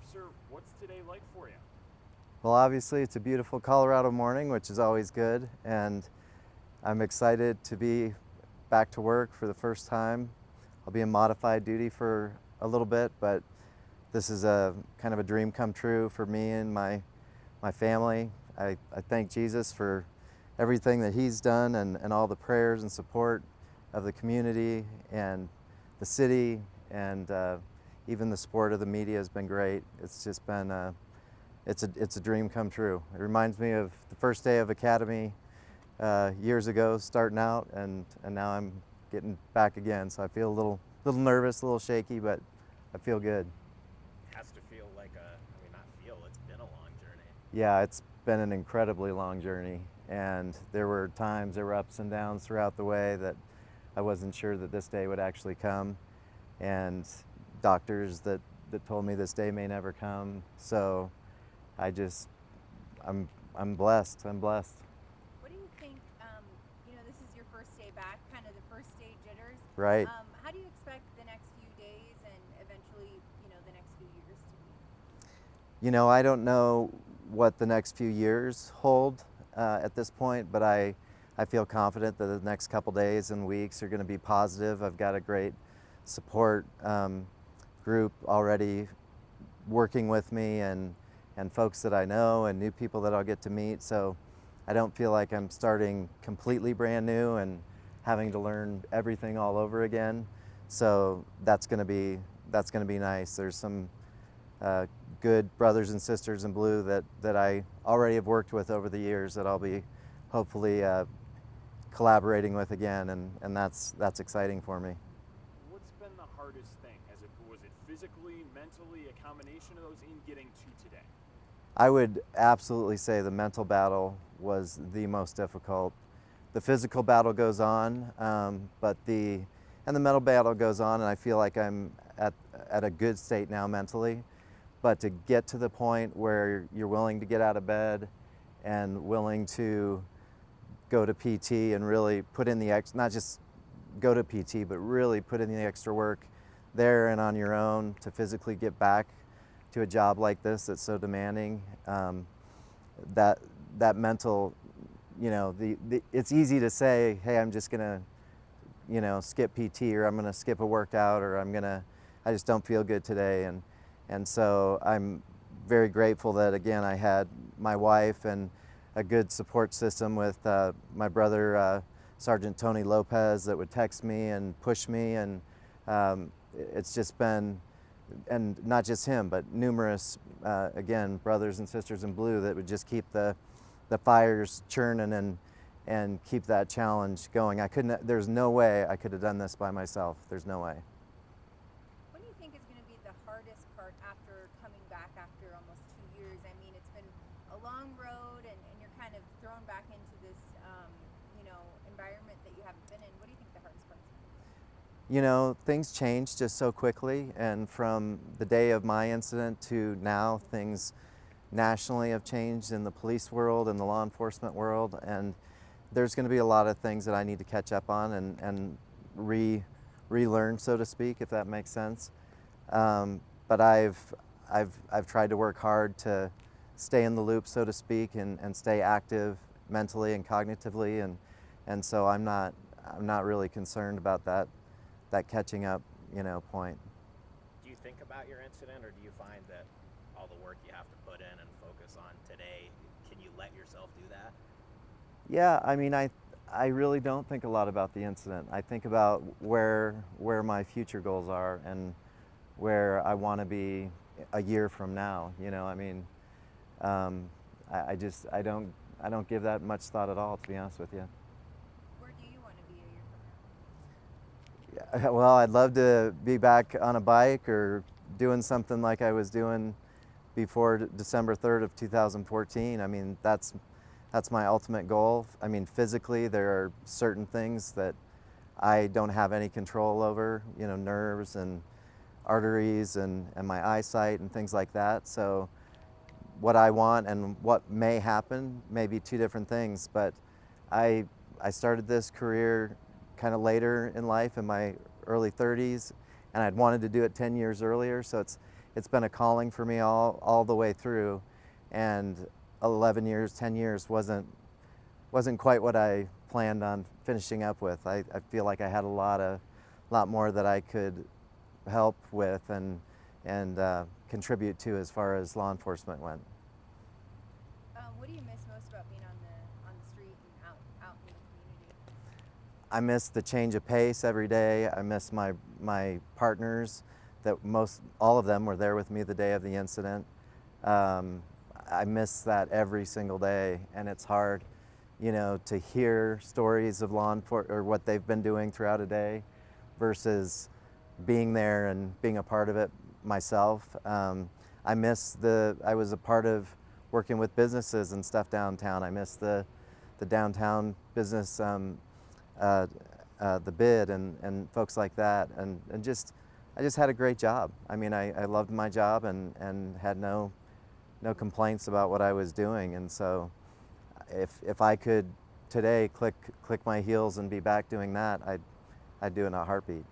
Officer, what's today like for you? Well, obviously, it's a beautiful Colorado morning, which is always good, and I'm excited to be back to work for the first time. I'll be in modified duty for a little bit, but this is a kind of a dream come true for me and my family. I thank Jesus for everything that He's done and all the prayers and support of the community and the city, and even the support of the media has been great. It's just been it's a dream come true. It reminds me of the first day of academy years ago, starting out, and now I'm getting back again. So I feel a little nervous, a little shaky, but I feel good. Has to feel like not feel, it's been a long journey. Yeah, it's been an incredibly long journey, and there were ups and downs throughout the way that I wasn't sure that this day would actually come, and doctors that told me this day may never come. So I just I'm blessed. I'm blessed. What do you think? This is your first day back, kind of the first day jitters. Right. How do you expect the next few days and eventually, the next few years to be? I don't know what the next few years hold at this point, but I feel confident that the next couple days and weeks are going to be positive. I've got a great support group already working with me, and folks that I know and new people that I'll get to meet. So I don't feel like I'm starting completely brand new and having to learn everything all over again. So that's going to be nice. There's some good brothers and sisters in blue that I already have worked with over the years that I'll be hopefully collaborating with again, and that's exciting for me. What's been the hardest thing? Was it physically, mentally, a combination of those in getting to today? I would absolutely say the mental battle was the most difficult. The physical battle goes on, but the mental battle goes on, and I feel like I'm at a good state now mentally. But to get to the point where you're willing to get out of bed and willing to go to PT and really put in not just go to PT, but really put in the extra work there and on your own to physically get back to a job like this that's so demanding. That that mental, it's easy to say, hey, I'm just gonna, skip PT, or I'm gonna skip a workout, or I just don't feel good today, and so I'm very grateful that again I had my wife and a good support system with my brother Sergeant Tony Lopez that would text me and push me, and it's just been, and not just him, but numerous again brothers and sisters in blue that would just keep the fires churning and keep that challenge going. There's no way I could have done this by myself. There's no way. What do you think is going to be the hardest part after coming back after almost 2 years? I mean, it's been a long road, and you're kind of thrown back into this, environment that you haven't been in. What do you think the hardest part is going to be? Things change just so quickly, and from the day of my incident to now, things nationally have changed in the police world and the law enforcement world, and there's going to be a lot of things that I need to catch up on and relearn, so to speak, if that makes sense. But I've tried to work hard to stay in the loop, so to speak, and stay active mentally and cognitively, and so I'm not really concerned about that catching up, point. Do you think about your incident, or do you find that all the work you have to put in and focus on today, can you let yourself do that? Yeah, I mean, I really don't think a lot about the incident. I think about where my future goals are and where I want to be a year from now. I mean, I don't give that much thought at all, to be honest with you. Where do you want to be a year from Yeah, well, I'd love to be back on a bike or doing something like I was doing before December 3rd of 2014. I mean, that's my ultimate goal. I mean, physically, there are certain things that I don't have any control over, nerves and arteries and my eyesight and things like that. So what I want and what may happen may be two different things, but I started this career kind of later in life, in my early 30s, and I'd wanted to do it 10 years earlier. So it's been a calling for me all the way through, and 11 years, 10 years wasn't quite what I planned on finishing up with. I feel like I had a lot more that I could help with and contribute to as far as law enforcement went. What do you miss most about being on the street and out in the community? I miss the change of pace every day. I miss my partners, that all of them were there with me the day of the incident. I miss that every single day, and it's hard, to hear stories of law enforcement or what they've been doing throughout a day versus being there and being a part of it myself. I was a part of working with businesses and stuff downtown. I miss the downtown business, the bid and folks like that, and I just had a great job. I mean, I loved my job and had no complaints about what I was doing. And so if I could today click my heels and be back doing that, I'd do it in a heartbeat.